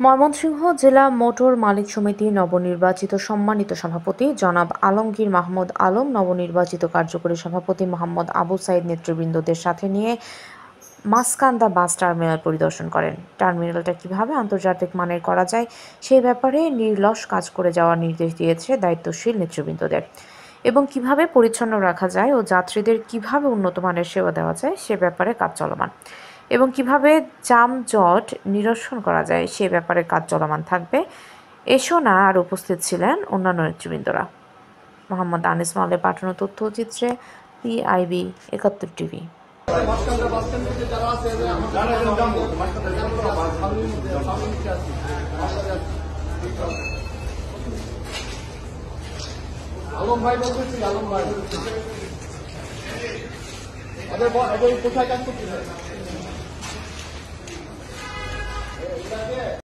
ময়মনসিংহ জেলা মোটর মালিক সমিতির নবনির্বাচিত সম্মানিত সভাপতি জনাব আলমগীর মাহমুদ আলম নবনির্বাচিত কার্যকরী সভাপতি মোহাম্মদ আবু সাইদ নেতৃবৃন্দদের সাথে নিয়ে মাসকান্দা বাস টার্মিনাল পরিদর্শন করেন। টার্মিনালটা কিভাবে আন্তর্জাতিক মানের করা যায় সেই ব্যাপারে নির্লস কাজ করে যাওয়ার নির্দেশ দিয়েছে দায়িত্বশীল নেতৃবৃন্দদের, এবং কিভাবে পরিচ্ছন্ন রাখা যায় ও যাত্রীদের কিভাবে উন্নত মানের সেবা দেওয়া যায় সে ব্যাপারে কাজ চলমান, এবং কিভাবে যানজট নিরসন করা যায় সে ব্যাপারে কাজ চলমান থাকবে। এসো না আর উপস্থিত ছিলেন অন্যান্য নেতৃবৃন্দরা। মোহাম্মদ আনিস মালের পাঠানো তথ্যচিত্রে PIB ৭১ টিভি। আলম ভাই বলতেছি, আলম ভাই কোথায় কাজ করতেছে?